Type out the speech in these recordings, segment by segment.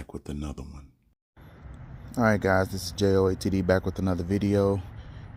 back with another one. Alright guys, this is J.O.A.T.D back with another video.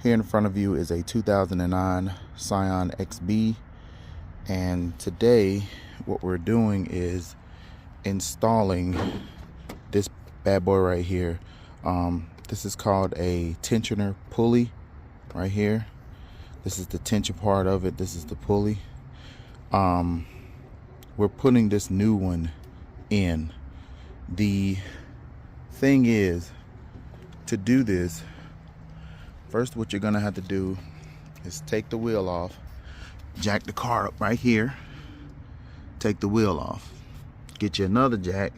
Here in front of you is a 2009 Scion XB, and today what we're doing is installing this bad boy right here. This is called a tensioner pulley right here. This is the tension part of it. This is the pulley. We're putting this new one in. The thing is, to do this, first what you're gonna have to do is take the wheel off, jack the car up right here, take the wheel off, get you another jack,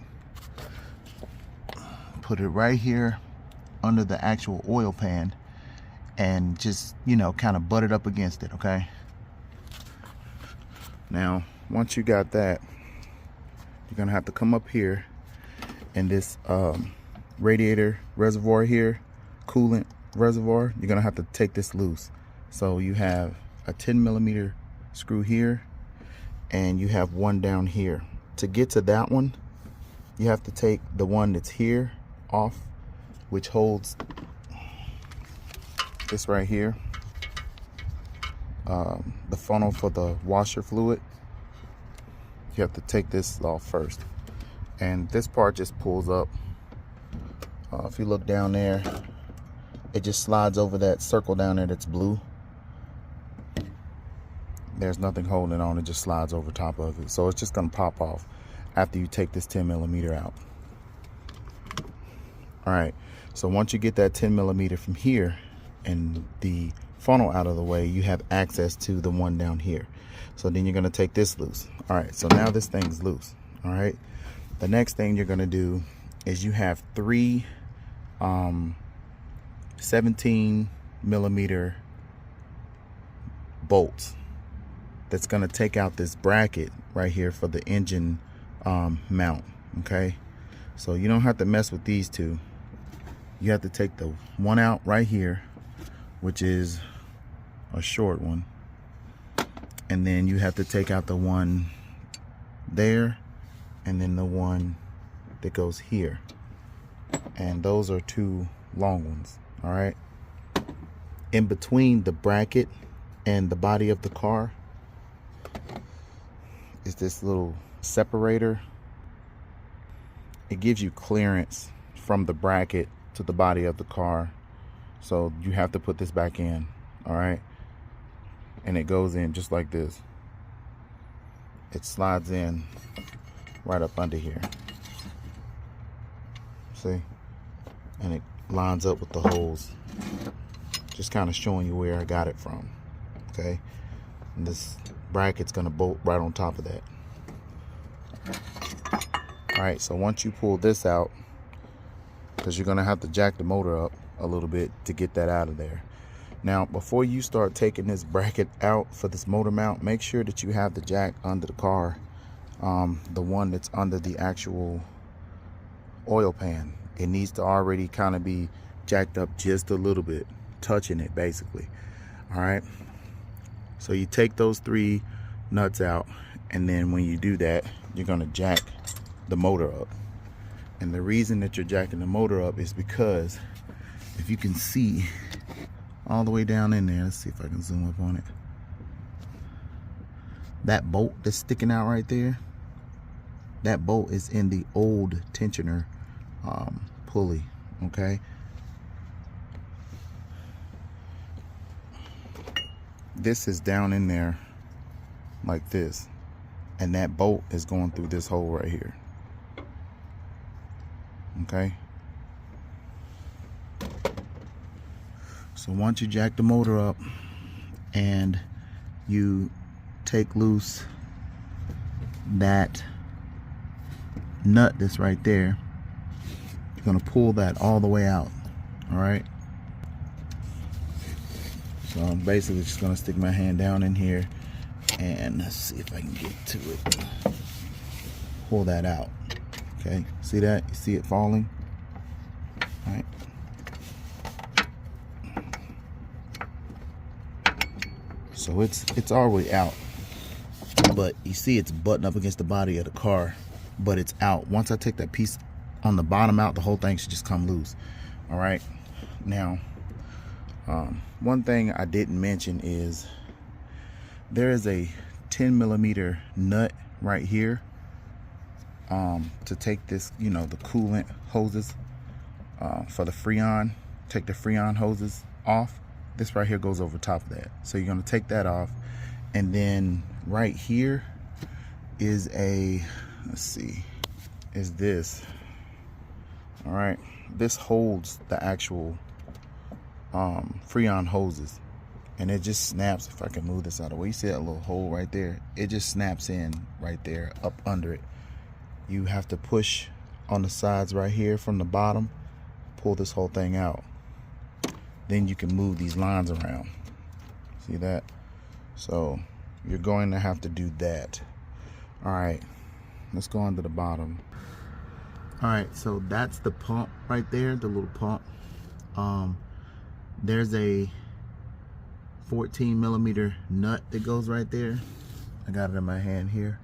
put it right here under the actual oil pan, and just, you know, kind of butt it up against it, okay? Now, once you got that, you're gonna have to come up here in this radiator reservoir here, coolant reservoir. You're gonna have to take this loose. So you have a 10mm screw here, and you have one down here. To get to that one, you have to take the one that's here off, which holds this right here, the funnel for the washer fluid. You have to take this off first, and this part just pulls up. If you look down there, it just slides over that circle down there that's blue. There's nothing holding on, it just slides over top of it. So it's just gonna pop off after you take this 10mm out. All right, so once you get that 10mm from here and the funnel out of the way, you have access to the one down here. So then you're gonna take this loose. All right, so now this thing's loose. All right, the next thing you're gonna do is you have three 17mm bolts that's gonna take out this bracket right here for the engine mount. Okay, so you don't have to mess with these two. You have to take the one out right here, which is a short one, and then you have to take out the one there, and then the one that goes here, and those are two long ones. All right, in between the bracket and the body of the car is this little separator. It gives you clearance from the bracket to the body of the car, so you have to put this back in. All right, and it goes in just like this. It slides in right up under here, see, and it lines up with the holes, just kind of showing you where I got it from. Okay, and this bracket's gonna bolt right on top of that. All right, so once you pull this out, because you're gonna have to jack the motor up a little bit to get that out of there. Now, before you start taking this bracket out for this motor mount, make sure that you have the jack under the car, the one that's under the actual oil pan. It needs to already kind of be jacked up just a little bit, touching it basically. All right, so you take those three nuts out, and then when you do that, you're gonna jack the motor up. And the reason that you're jacking the motor up is because, if you can see all the way down in there, let's see if I can zoom up on it, that bolt that's sticking out right there, that bolt is in the old tensioner pulley. Okay, this is down in there like this, and that bolt is going through this hole right here. Okay, so once you jack the motor up and you take loose that nut that's right there, you're gonna pull that all the way out. All right, so I'm basically just gonna stick my hand down in here, and let's see if I can get to it. Pull that out. Okay, see that? You see it falling? All right. So it's already out, but you see it's buttoned up against the body of the car, but it's out. Once I take that piece on the bottom out, the whole thing should just come loose. All right. Now, one thing I didn't mention is there is a 10mm nut right here to take this, you know, the coolant hoses for the Freon, take the Freon hoses off. This right here goes over top of that. So you're going to take that off. And then right here is a, let's see, is this. All right. This holds the actual Freon hoses. And it just snaps. If I can move this out of the way, you see that little hole right there? It just snaps in right there up under it. You have to push on the sides right here from the bottom, pull this whole thing out. Then you can move these lines around. See that? So you're going to have to do that. All right, let's go on to the bottom. All right, so that's the pump right there, the little pump. There's a 14mm nut that goes right there. I got it in my hand here.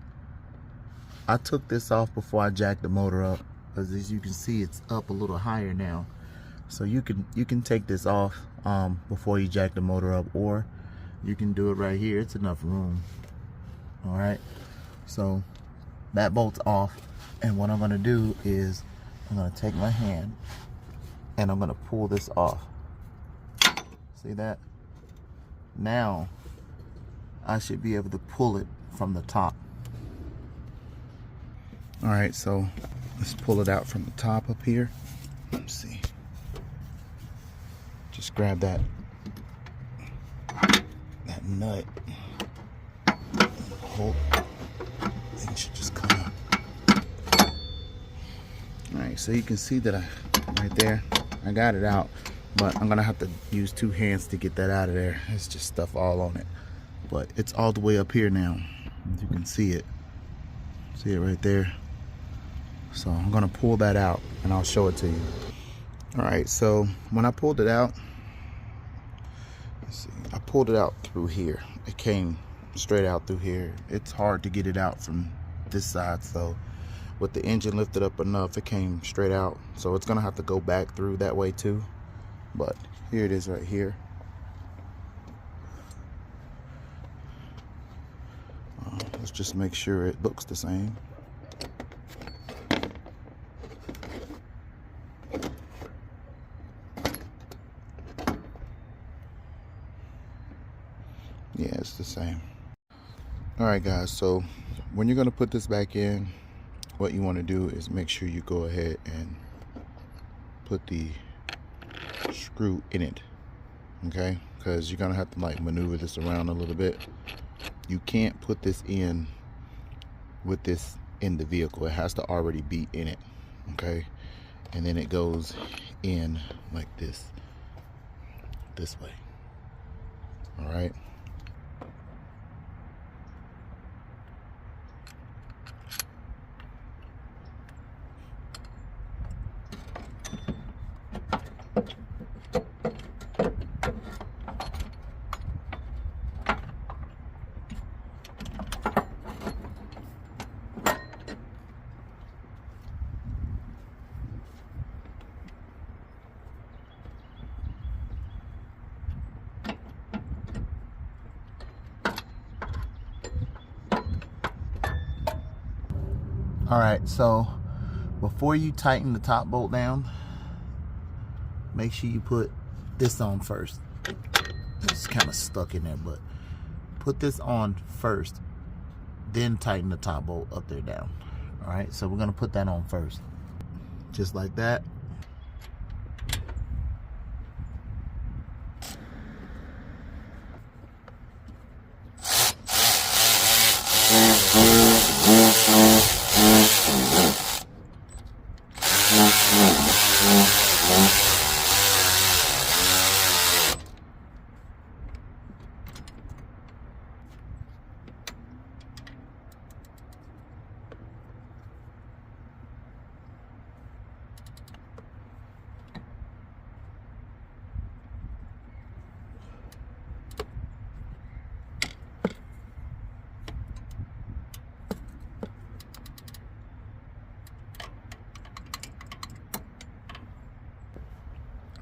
I took this off before I jacked the motor up, because as you can see, it's up a little higher now. So you can take this off before you jack the motor up, or you can do it right here. It's enough room. All right, so that bolt's off, and what I'm gonna do is I'm gonna take my hand and I'm gonna pull this off. See that? Now I should be able to pull it from the top. All right, so let's pull it out from the top up here. Let's see. Just grab that nut. Hold. Thing should just come out. All right, so you can see that right there, I got it out, but I'm gonna have to use two hands to get that out of there. It's just stuff all on it, but it's all the way up here now. As you can see it. See it right there. So I'm gonna pull that out and I'll show it to you. All right, so when I pulled it out, let's see, I pulled it out through here. It came straight out through here. It's hard to get it out from this side, so with the engine lifted up enough, it came straight out. So it's gonna have to go back through that way too. But here it is right here. Let's just make sure it looks the same. Yeah, it's the same. All right, guys, so when you're gonna put this back in, what you want to do is make sure you go ahead and put the screw in it, okay? Because you're gonna have to like maneuver this around a little bit. You can't put this in with this in the vehicle. It has to already be in it, okay? And then it goes in like this way. All right. All right, so before you tighten the top bolt down, make sure you put this on first. It's kind of stuck in there, but put this on first, then tighten the top bolt up there down. All right, so we're gonna put that on first, just like that.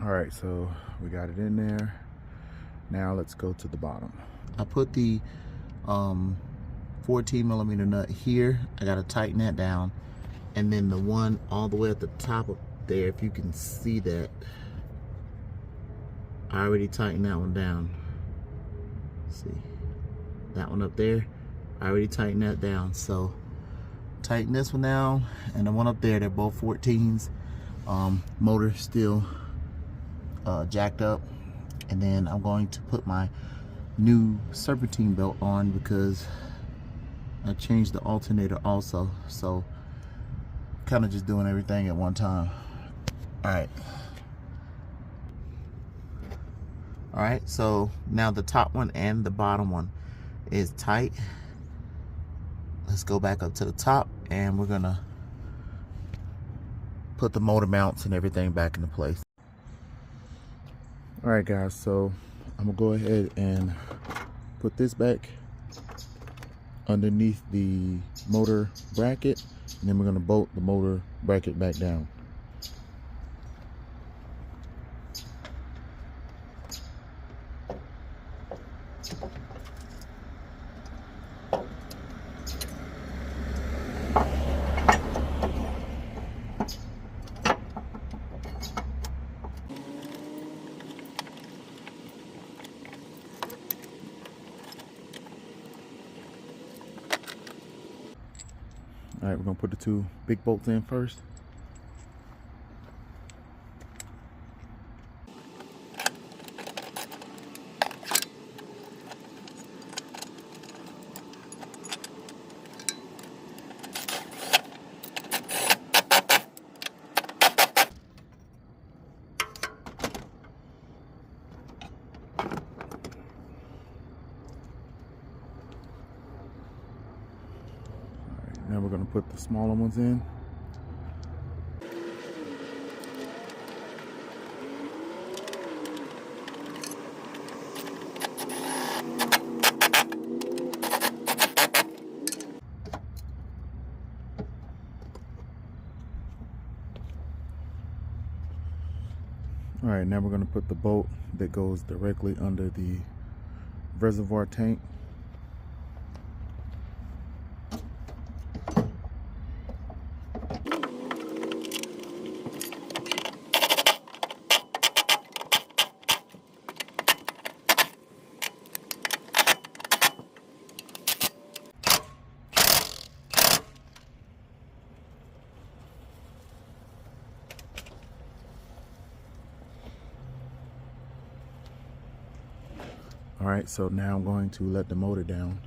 All right, so we got it in there. Now let's go to the bottom. I put the 14mm nut here. I gotta tighten that down. And then the one all the way at the top of there, if you can see that, I already tightened that one down. See, that one up there, I already tightened that down. So tighten this one down, and the one up there, they're both 14s. Motor still jacked up. And then I'm going to put my new Serpentine belt on because I changed the alternator also. So kind of just doing everything at one time. All right, so now the top one and the bottom one is tight. Let's go back up to the top, and we're gonna put the motor mounts and everything back into place. All right, guys, so I'm gonna go ahead and put this back underneath the motor bracket, and then we're gonna bolt the motor bracket back down. All right, we're gonna put the two big bolts in first. Now we're going to put the smaller ones in. All right, now we're going to put the bolt that goes directly under the reservoir tank. All right, so now I'm going to let the motor down.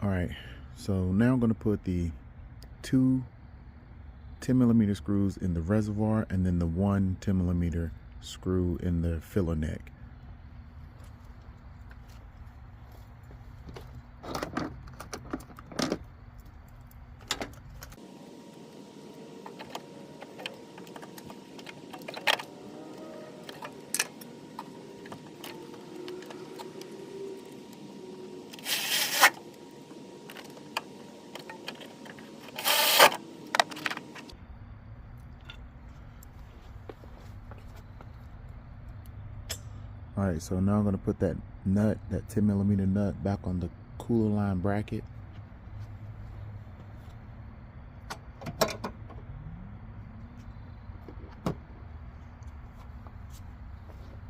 All right, so now I'm going to put the two 10mm screws in the reservoir, and then the one 10mm screw in the filler neck. All right, so now I'm going to put that nut, that 10mm nut, back on the cooler line bracket.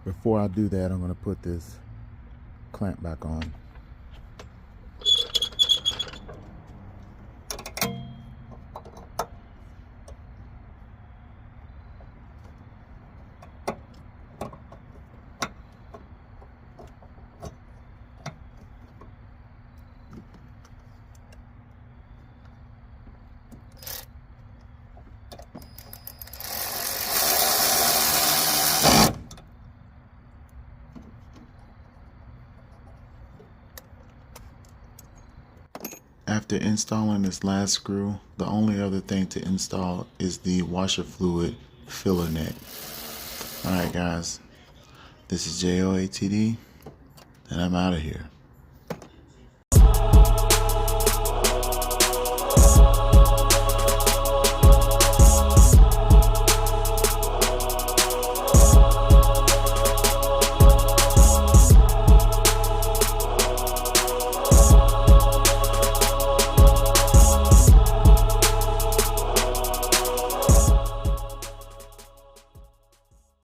Before I do that, I'm going to put this clamp back on. After installing this last screw, the only other thing to install is the washer fluid filler neck. Alright guys, This is J.O.A.T.D, and I'm out of here.